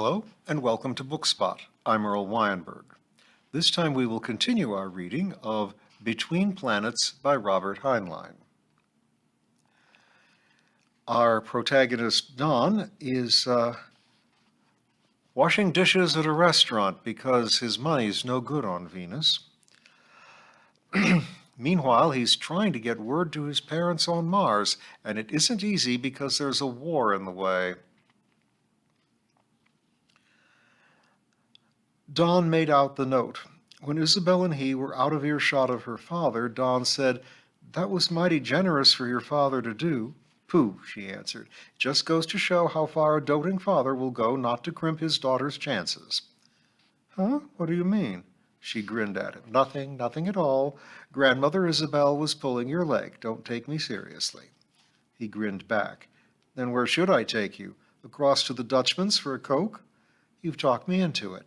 Hello and welcome to Bookspot. I'm Earl Weinberg. This time we will continue our reading of Between Planets by Robert Heinlein. Our protagonist, Don, is washing dishes at a restaurant because his money's no good on Venus. Meanwhile, he's trying to get word to his parents on Mars, and it isn't easy because there's a war in the way. Don made out the note. When Isabel and he were out of earshot of her father, Don said, "That was mighty generous for your father to do." "Pooh," she answered. "Just goes to show how far a doting father will go not to crimp his daughter's chances." "Huh? What do you mean?" She grinned at him. Nothing at all. Grandmother Isabel was pulling your leg. Don't take me seriously." He grinned back. "Then where should I take you? Across to the Dutchman's for a Coke? You've talked me into it."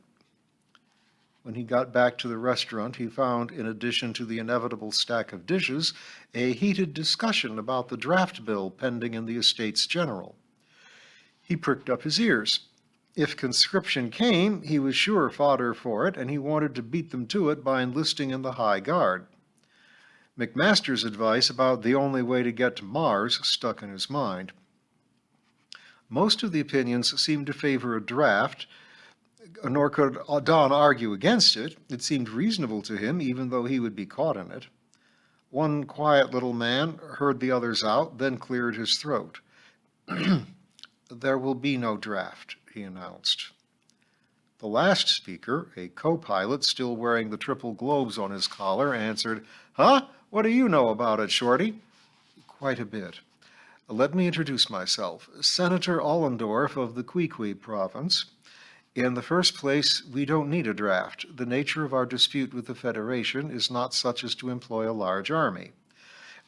When he got back to the restaurant, he found, in addition to the inevitable stack of dishes, a heated discussion about the draft bill pending in the Estates General. He pricked up his ears. If conscription came, he was sure fodder for it, and he wanted to beat them to it by enlisting in the High Guard. McMaster's advice about the only way to get to Mars stuck in his mind. Most of the opinions seemed to favor a draft, nor could Don argue against it. It seemed reasonable to him, even though he would be caught in it. One quiet little man heard the others out, then cleared his throat. "There will be no draft," he announced. The last speaker, a co-pilot still wearing the triple globes on his collar, answered, "Huh? What do you know about it, Shorty?" "Quite a bit. Let me introduce myself. Senator Ollendorf of the Kwikwi province. In the first place, we don't need a draft. The nature of our dispute with the Federation is not such as to employ a large army.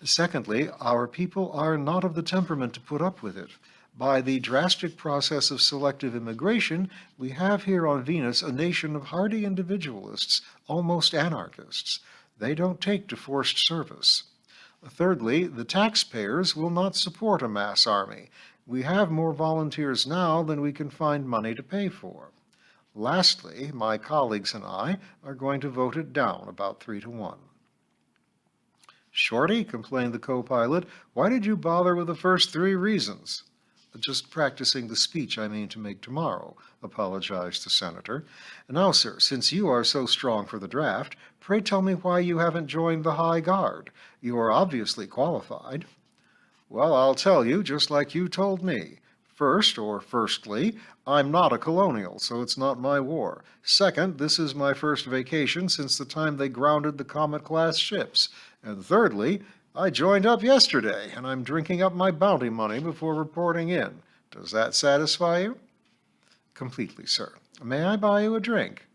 Secondly, our people are not of the temperament to put up with it. By the drastic process of selective immigration, we have here on Venus a nation of hardy individualists, almost anarchists. They don't take to forced service. Thirdly, the taxpayers will not support a mass army. We have more volunteers now than we can find money to pay for. Lastly, my colleagues and I are going to vote it down about 3-1. "Shorty," complained the co-pilot, "why did you bother with the first 3 reasons?" "Just practicing the speech I mean to make tomorrow," apologized the senator. "Now, sir, since you are so strong for the draft, pray tell me why you haven't joined the High Guard. You are obviously qualified." "Well, I'll tell you, just like you told me. Firstly, I'm not a colonial, so it's not my war. Second, this is my first vacation since the time they grounded the Comet-class ships. And thirdly, I joined up yesterday, and I'm drinking up my bounty money before reporting in. Does that satisfy you?" "Completely, sir. May I buy you a drink?"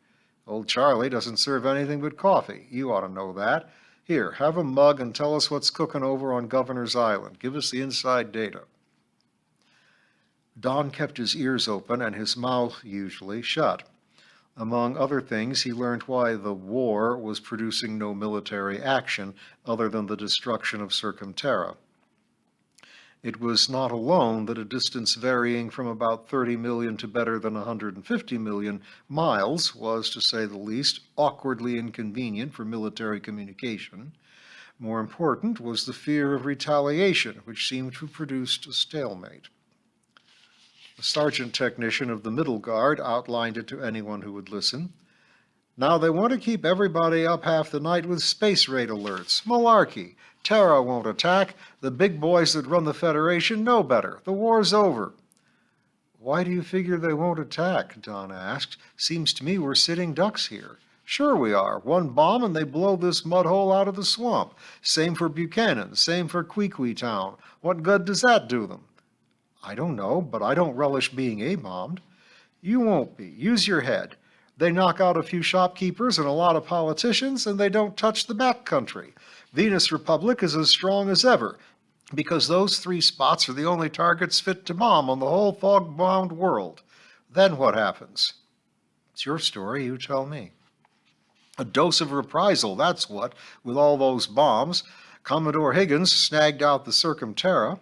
"Old Charlie doesn't serve anything but coffee. You ought to know that. Here, have a mug and tell us what's cooking over on Governor's Island. Give us the inside data." Don kept his ears open and his mouth usually shut. Among other things, he learned why the war was producing no military action other than the destruction of Circumterra. It was not alone that a distance varying from about 30 million to better than 150 million miles was, to say the least, awkwardly inconvenient for military communication. More important was the fear of retaliation, which seemed to have produced a stalemate. The sergeant technician of the Middle Guard outlined it to anyone who would listen. "Now they want to keep everybody up half the night with space raid alerts. Malarkey. Terra won't attack. The big boys that run the Federation know better. The war's over." "Why do you figure they won't attack?" Don asked. "Seems to me we're sitting ducks here." "Sure we are. One bomb and they blow this mud hole out of the swamp. Same for Buchanan. Same for Kwikwi Town. What good does that do them?" "I don't know, but I don't relish being A-bombed." "You won't be. Use your head. They knock out a few shopkeepers and a lot of politicians, and they don't touch the back country. Venus Republic is as strong as ever, because those 3 spots are the only targets fit to bomb on the whole fog-bound world. Then what happens?" "It's your story. You tell me." "A dose of reprisal, that's what, with all those bombs. Commodore Higgins snagged out the Circumterra.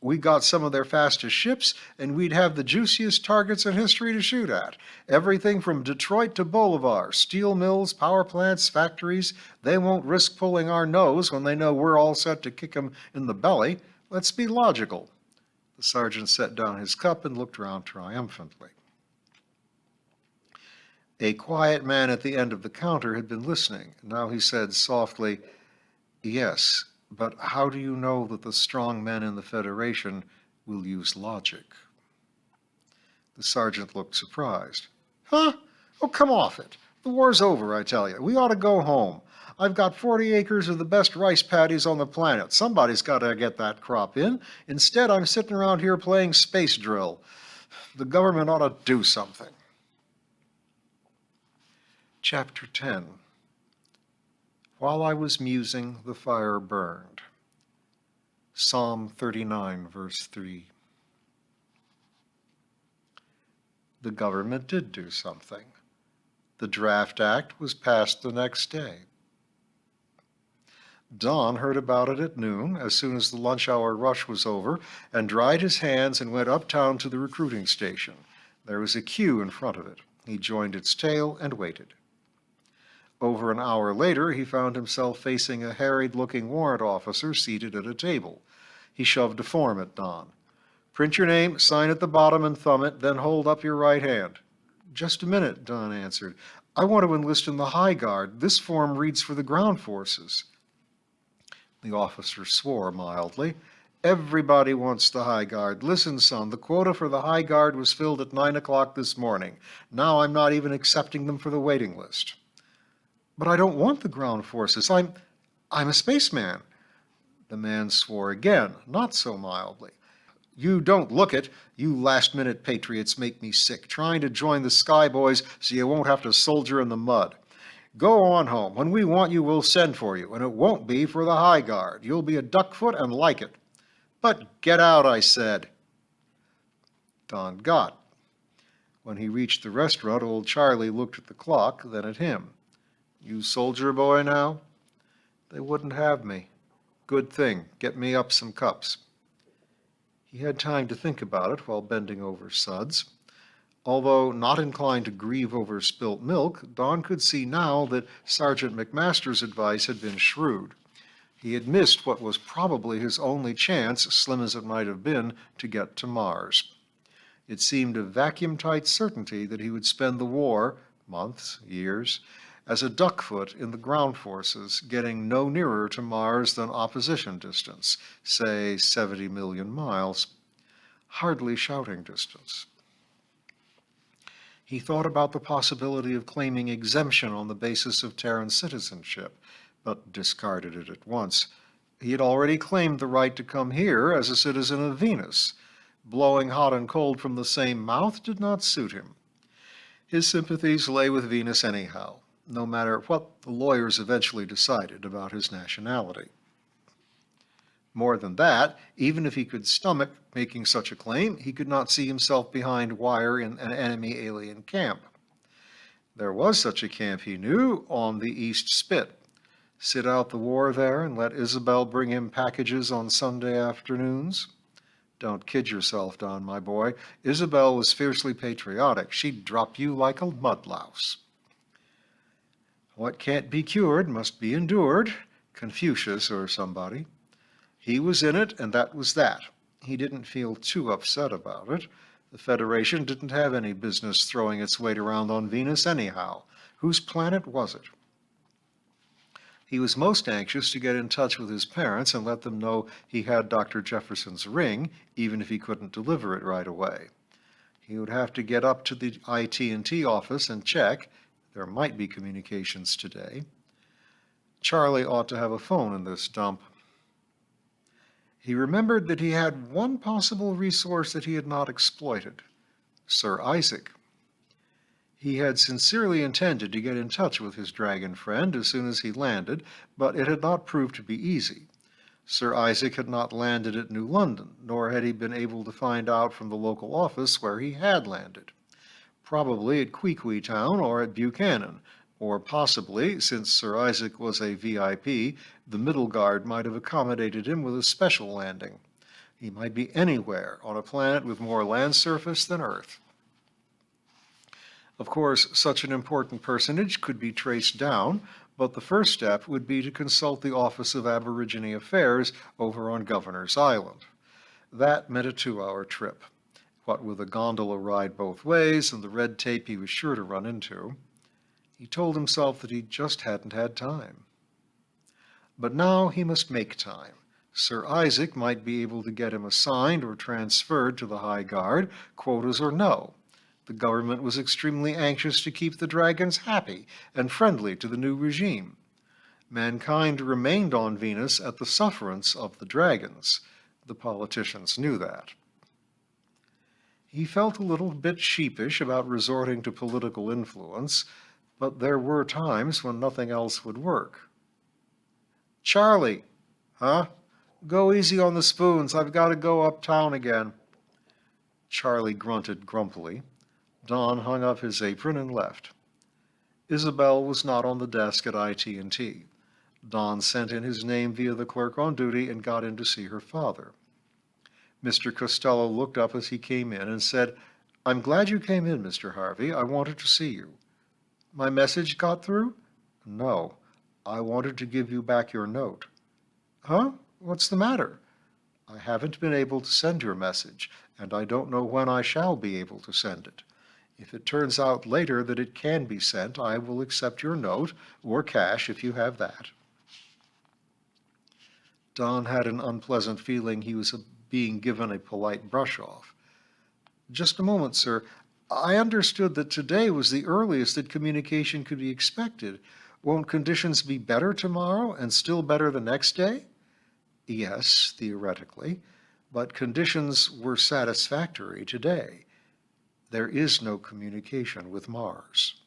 We got some of their fastest ships, and we'd have the juiciest targets in history to shoot at. Everything from Detroit to Bolivar, steel mills, power plants, factories. They won't risk pulling our nose when they know we're all set to kick 'em in the belly. Let's be logical." The sergeant set down his cup and looked around triumphantly. A quiet man at the end of the counter had been listening. Now he said softly, "Yes, but how do you know that the strong men in the Federation will use logic?" The sergeant looked surprised. "Huh? Oh, come off it. The war's over, I tell you. We ought to go home. I've got 40 acres of the best rice paddies on the planet. Somebody's got to get that crop in. Instead, I'm sitting around here playing space drill. The government ought to do something." Chapter 10. While I was musing, the fire burned. Psalm 39, verse 3. The government did do something. The Draft Act was passed the next day. Don heard about it at noon, as soon as the lunch hour rush was over, and dried his hands and went uptown to the recruiting station. There was a queue in front of it. He joined its tail and waited. Over an hour later, he found himself facing a harried-looking warrant officer seated at a table. He shoved a form at Don. "Print your name, sign at the bottom, and thumb it, then hold up your right hand." "Just a minute," Don answered. "I want to enlist in the High Guard. This form reads for the ground forces." The officer swore mildly. "Everybody wants the High Guard. Listen, son, the quota for the High Guard was filled at 9 o'clock this morning. Now I'm not even accepting them for the waiting list." "But I don't want the ground forces. I'm a spaceman." The man swore again, not so mildly. "You don't look it. You last-minute patriots make me sick, trying to join the Sky Boys so you won't have to soldier in the mud. Go on home. When we want you, we'll send for you, and it won't be for the High Guard. You'll be a duckfoot and like it." "But get out," I said. Don got. When he reached the restaurant, old Charlie looked at the clock, then at him. "You soldier boy now?" "They wouldn't have me." "Good thing. Get me up some cups." He had time to think about it while bending over suds. Although not inclined to grieve over spilt milk, Don could see now that Sergeant McMaster's advice had been shrewd. He had missed what was probably his only chance, slim as it might have been, to get to Mars. It seemed a vacuum-tight certainty that he would spend the war, months, years, as a duckfoot in the ground forces, getting no nearer to Mars than opposition distance, say 70 million miles. Hardly shouting distance. He thought about the possibility of claiming exemption on the basis of Terran citizenship, but discarded it at once. He had already claimed the right to come here as a citizen of Venus. Blowing hot and cold from the same mouth did not suit him. His sympathies lay with Venus anyhow, no matter what the lawyers eventually decided about his nationality. More than that, even if he could stomach making such a claim, he could not see himself behind wire in an enemy alien camp. There was such a camp, he knew, on the East Spit. Sit out the war there and let Isabel bring him packages on Sunday afternoons? Don't kid yourself, Don, my boy. Isabel was fiercely patriotic. She'd drop you like a mudlouse. What can't be cured must be endured. Confucius or somebody. He was in it, and that was that. He didn't feel too upset about it. The Federation didn't have any business throwing its weight around on Venus anyhow. Whose planet was it? He was most anxious to get in touch with his parents and let them know he had Dr. Jefferson's ring, even if he couldn't deliver it right away. He would have to get up to the IT&T office and check. There might be communications today. Charlie ought to have a phone in this dump. He remembered that he had one possible resource that he had not exploited, Sir Isaac. He had sincerely intended to get in touch with his dragon friend as soon as he landed, but it had not proved to be easy. Sir Isaac had not landed at New London, nor had he been able to find out from the local office where he had landed. Probably at Queequeg Town or at Buchanan, or possibly, since Sir Isaac was a VIP, the Middle Guard might have accommodated him with a special landing. He might be anywhere on a planet with more land surface than Earth. Of course, such an important personage could be traced down, but the first step would be to consult the Office of Aborigine Affairs over on Governor's Island. That meant a 2-hour trip, what with a gondola ride both ways and the red tape he was sure to run into. He told himself that he just hadn't had time. But now he must make time. Sir Isaac might be able to get him assigned or transferred to the High Guard, quotas or no. The government was extremely anxious to keep the dragons happy and friendly to the new regime. Mankind remained on Venus at the sufferance of the dragons. The politicians knew that. He felt a little bit sheepish about resorting to political influence, but there were times when nothing else would work. "Charlie." "Huh?" "Go easy on the spoons. I've got to go uptown again." Charlie grunted grumpily. Don hung up his apron and left. Isabel was not on the desk at IT&T. Don sent in his name via the clerk on duty and got in to see her father. Mr. Costello looked up as he came in and said, "I'm glad you came in, Mr. Harvey. I wanted to see you." "My message got through?" "No. I wanted to give you back your note." "Huh? What's the matter?" "I haven't been able to send your message, and I don't know when I shall be able to send it. If it turns out later that it can be sent, I will accept your note, or cash if you have that." Don had an unpleasant feeling he was being given a polite brush-off. "Just a moment, sir. I understood that today was the earliest that communication could be expected. Won't conditions be better tomorrow and still better the next day?" "Yes, theoretically, but conditions were satisfactory today. There is no communication with Mars."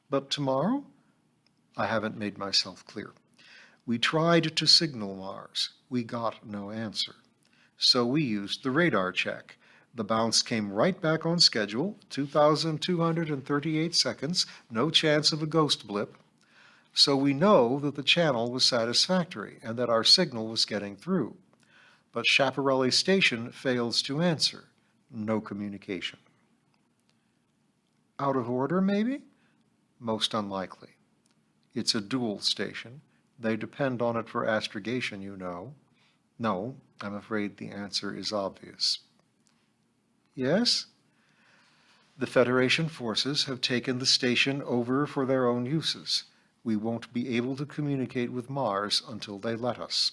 "But tomorrow?" "I haven't made myself clear. We tried to signal Mars. We got no answer. So we used the radar check. The bounce came right back on schedule, 2,238 seconds, no chance of a ghost blip. So we know that the channel was satisfactory and that our signal was getting through. But Schiaparelli Station fails to answer. No communication." "Out of order, maybe?" "Most unlikely. It's a dual station. They depend on it for astrogation, you know." "No, I'm afraid the answer is obvious." "Yes?" "The Federation forces have taken the station over for their own uses. We won't be able to communicate with Mars until they let us."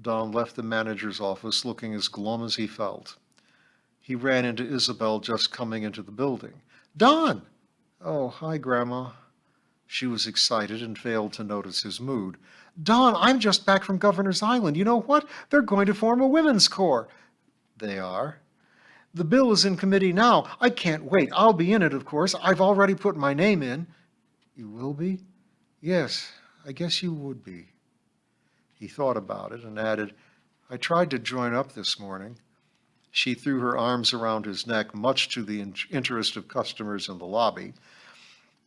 Don left the manager's office looking as glum as he felt. He ran into Isabel just coming into the building. "Don!" "Oh, hi, Grandma." She was excited and failed to notice his mood. "Don, I'm just back from Governor's Island. You know what? They're going to form a women's corps." "They are?" "The bill is in committee now. I can't wait. I'll be in it, of course. I've already put my name in." "You will be?" "Yes, I guess you would be." He thought about it and added, "I tried to join up this morning." She threw her arms around his neck, much to the interest of customers in the lobby.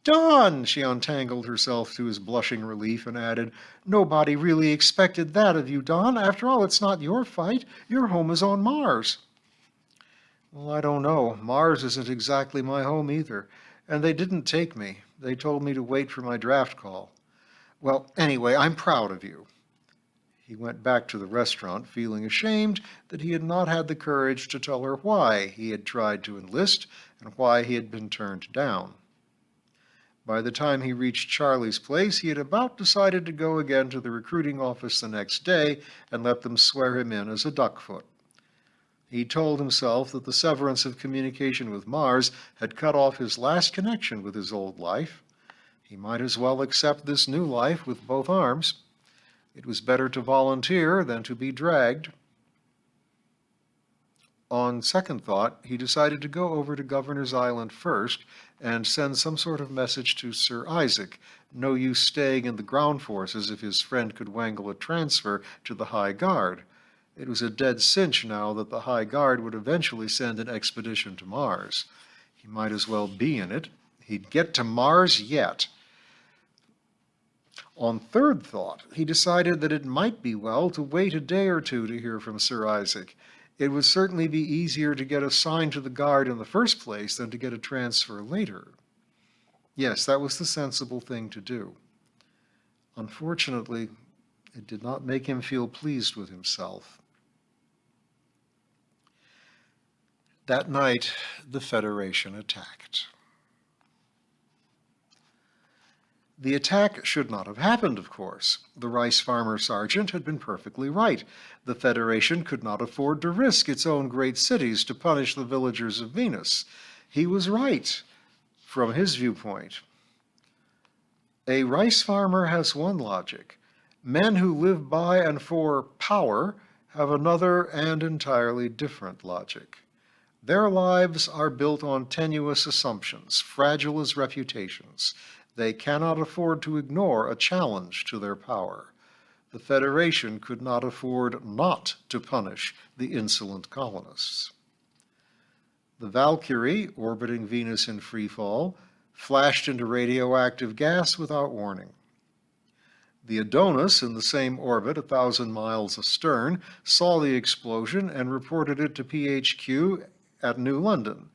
"Don!" She untangled herself to his blushing relief and added, "Nobody really expected that of you, Don. After all, it's not your fight. Your home is on Mars." "Well, I don't know. Mars isn't exactly my home either. And they didn't take me. They told me to wait for my draft call. Well, anyway, I'm proud of you." He went back to the restaurant, feeling ashamed that he had not had the courage to tell her why he had tried to enlist and why he had been turned down. By the time he reached Charlie's place, he had about decided to go again to the recruiting office the next day and let them swear him in as a duckfoot. He told himself that the severance of communication with Mars had cut off his last connection with his old life. He might as well accept this new life with both arms. It was better to volunteer than to be dragged. On second thought, he decided to go over to Governor's Island first and send some sort of message to Sir Isaac. No use staying in the ground forces if his friend could wangle a transfer to the High Guard. It was a dead cinch now that the High Guard would eventually send an expedition to Mars. He might as well be in it. He'd get to Mars yet. On third thought, he decided that it might be well to wait a day or two to hear from Sir Isaac. It would certainly be easier to get assigned to the guard in the first place than to get a transfer later. Yes, that was the sensible thing to do. Unfortunately, it did not make him feel pleased with himself. That night, the Federation attacked. The attack should not have happened, of course. The rice farmer sergeant had been perfectly right. The Federation could not afford to risk its own great cities to punish the villagers of Venus. He was right, from his viewpoint. A rice farmer has one logic. Men who live by and for power have another and entirely different logic. Their lives are built on tenuous assumptions, fragile as reputations. They cannot afford to ignore a challenge to their power. The Federation could not afford not to punish the insolent colonists. The Valkyrie, orbiting Venus in freefall, flashed into radioactive gas without warning. The Adonis, in the same orbit 1,000 miles astern, saw the explosion and reported it to PHQ at New London.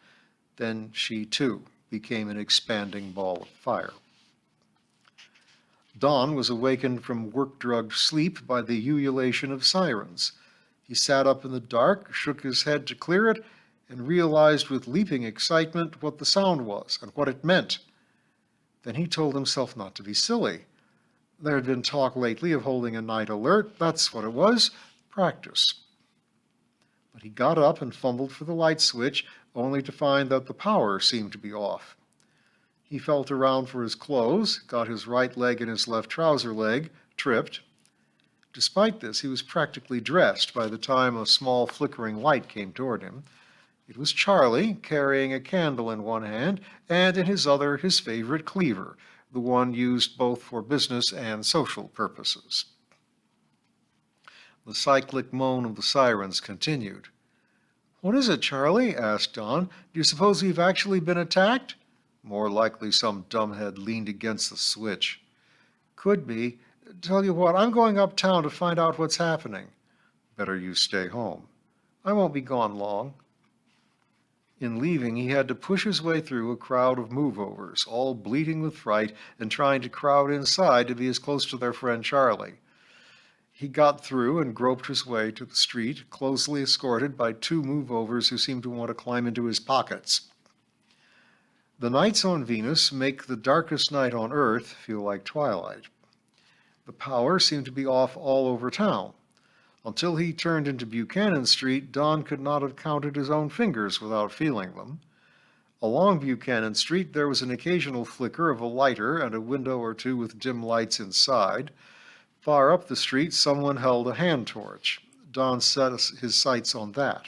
Then she, too, became an expanding ball of fire. Don was awakened from work-drugged sleep by the ululation of sirens. He sat up in the dark, shook his head to clear it, and realized with leaping excitement what the sound was and what it meant. Then he told himself not to be silly. There had been talk lately of holding a night alert. That's what it was, practice. But he got up and fumbled for the light switch, only to find that the power seemed to be off. He felt around for his clothes, got his right leg in his left trouser leg, tripped. Despite this, he was practically dressed by the time a small flickering light came toward him. It was Charlie, carrying a candle in one hand, and in his other his favorite cleaver, the one used both for business and social purposes. The cyclic moan of the sirens continued. "What is it, Charlie?" asked Don. "Do you suppose we've actually been attacked?" "More likely some dumbhead leaned against the switch." "Could be. Tell you what, I'm going uptown to find out what's happening." "Better you stay home." "I won't be gone long." In leaving, he had to push his way through a crowd of move-overs, all bleating with fright and trying to crowd inside to be as close to their friend Charlie. He got through and groped his way to the street, closely escorted by two move-overs who seemed to want to climb into his pockets. The nights on Venus make the darkest night on Earth feel like twilight. The power seemed to be off all over town. Until he turned into Buchanan Street, Don could not have counted his own fingers without feeling them. Along Buchanan Street, there was an occasional flicker of a lighter and a window or two with dim lights inside. Far up the street, someone held a hand torch. Don set his sights on that.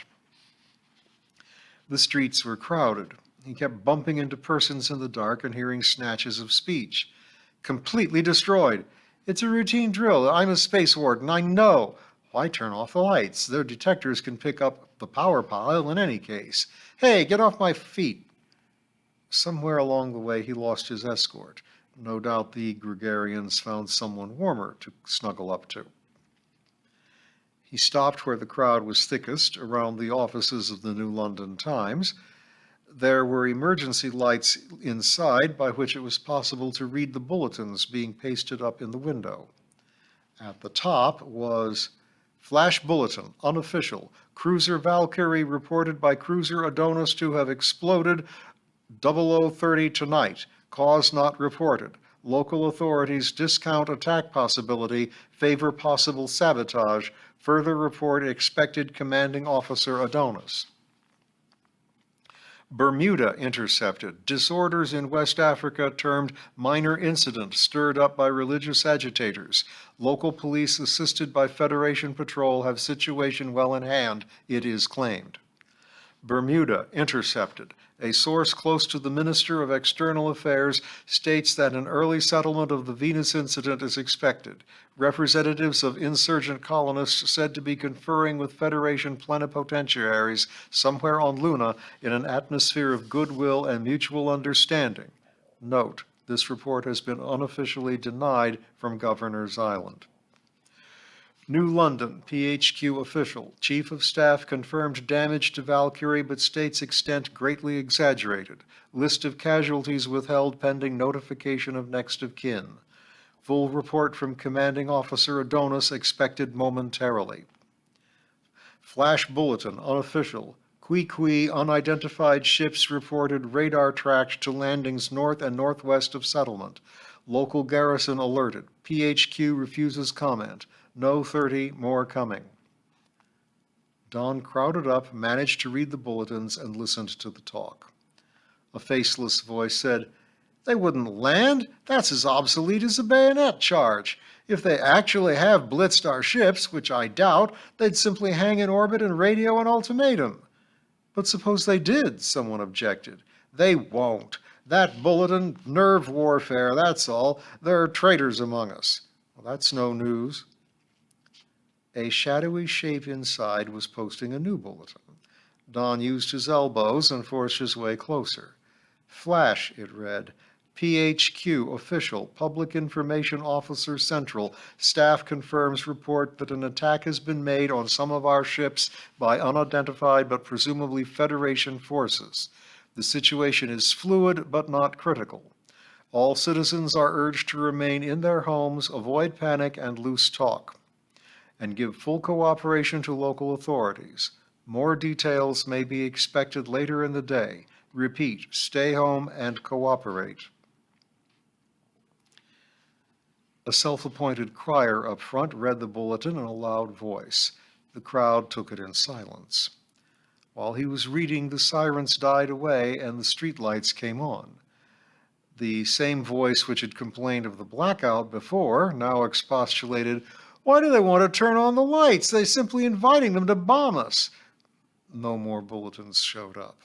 The streets were crowded. He kept bumping into persons in the dark and hearing snatches of speech. "Completely destroyed. It's a routine drill. I'm a space warden. I know. Why turn off the lights? Their detectors can pick up the power pile in any case. Hey, get off my feet." Somewhere along the way, he lost his escort. No doubt the gregarians found someone warmer to snuggle up to. He stopped where the crowd was thickest, around the offices of the New London Times. There were emergency lights inside by which it was possible to read the bulletins being pasted up in the window. At the top was "Flash Bulletin, unofficial. Cruiser Valkyrie reported by cruiser Adonis to have exploded 0030 tonight. Cause not reported. Local authorities discount attack possibility, favor possible sabotage. Further report expected commanding officer Adonis." Bermuda intercepted. Disorders in West Africa termed minor incident stirred up by religious agitators. Local police assisted by Federation patrol have situation well in hand, it is claimed. Bermuda intercepted. A source close to the Minister of External Affairs states that an early settlement of the Venus incident is expected. Representatives of insurgent colonists said to be conferring with Federation plenipotentiaries somewhere on Luna in an atmosphere of goodwill and mutual understanding. Note, This report has been unofficially denied from Governor's Island. New London, PHQ official. Chief of Staff confirmed damage to Valkyrie, but states extent greatly exaggerated. List of casualties withheld pending notification of next of kin. Full report from Commanding Officer Adonis expected momentarily. Flash bulletin, unofficial. Kwee unidentified ships reported radar tracked to landings north and northwest of settlement. Local garrison alerted. PHQ refuses comment. No 30 more coming. Don crowded up, managed to read the bulletins, and listened to the talk. A faceless voice said, "They wouldn't land. That's as obsolete as a bayonet charge. If they actually have blitzed our ships, which I doubt, they'd simply hang in orbit and radio an ultimatum." "But suppose they did," someone objected. "They won't. That bulletin, nerve warfare, that's all. There are traitors among us." "Well, that's no news." A shadowy shape inside was posting a new bulletin. Don used his elbows and forced his way closer. "Flash," it read. "PHQ official, Public Information Officer Central. Staff confirms report that an attack has been made on some of our ships by unidentified but presumably Federation forces. The situation is fluid but not critical. All citizens are urged to remain in their homes, avoid panic and loose talk, and give full cooperation to local authorities. More details may be expected later in the day. Repeat, stay home and cooperate." A self-appointed crier up front read the bulletin in a loud voice. The crowd took it in silence. While he was reading, the sirens died away and the streetlights came on. The same voice which had complained of the blackout before now expostulated, "Why do they want to turn on the lights? They're simply inviting them to bomb us." No more bulletins showed up.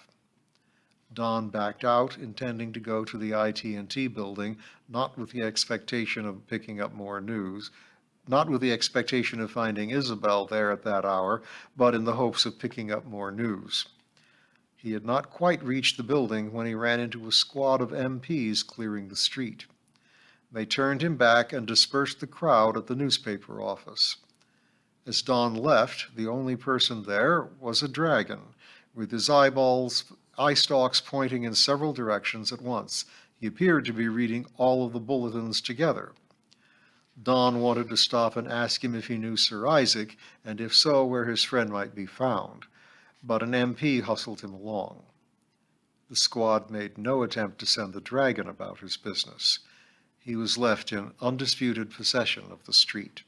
Don backed out, intending to go to the IT&T building, not with the expectation of picking up more news, not with the expectation of finding Isabel there at that hour, but in the hopes of picking up more news. He had not quite reached the building when he ran into a squad of MPs clearing the street. They turned him back and dispersed the crowd at the newspaper office. As Don left, the only person there was a dragon, with his eye stalks pointing in several directions at once. He appeared to be reading all of the bulletins together. Don wanted to stop and ask him if he knew Sir Isaac, and if so, where his friend might be found. But an MP hustled him along. The squad made no attempt to send the dragon about his business. He was left in undisputed possession of the street.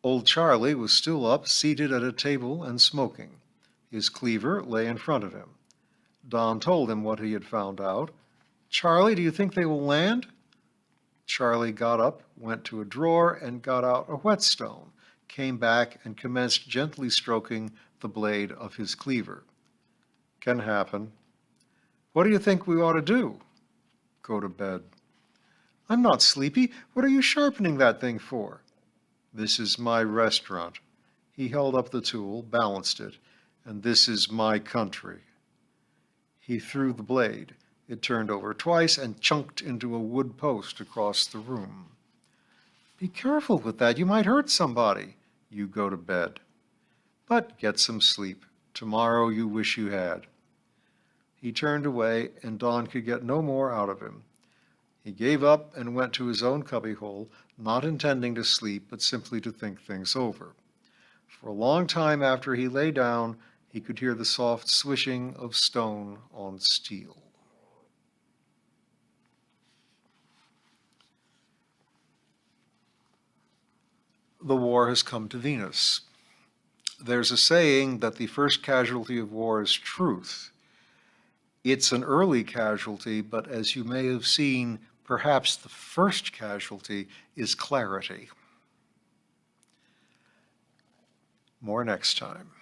Old Charlie was still up, seated at a table and smoking. His cleaver lay in front of him. Don told him what he had found out. "Charlie, do you think they will land?" Charlie got up, went to a drawer, and got out a whetstone, came back and commenced gently stroking the blade of his cleaver. "Can happen." "What do you think we ought to do?" "Go to bed." "I'm not sleepy. What are you sharpening that thing for?" "This is my restaurant." He held up the tool, balanced it. "And this is my country." He threw the blade. It turned over twice and chunked into a wood post across the room. "Be careful with that. You might hurt somebody." "You go to bed." "But get some sleep. Tomorrow you wish you had." He turned away, and Don could get no more out of him. He gave up and went to his own cubbyhole, not intending to sleep, but simply to think things over. For a long time after he lay down, he could hear the soft swishing of stone on steel. The war has come to Venus. There's a saying that the first casualty of war is truth. It's an early casualty, but as you may have seen, perhaps the first casualty is clarity. More next time.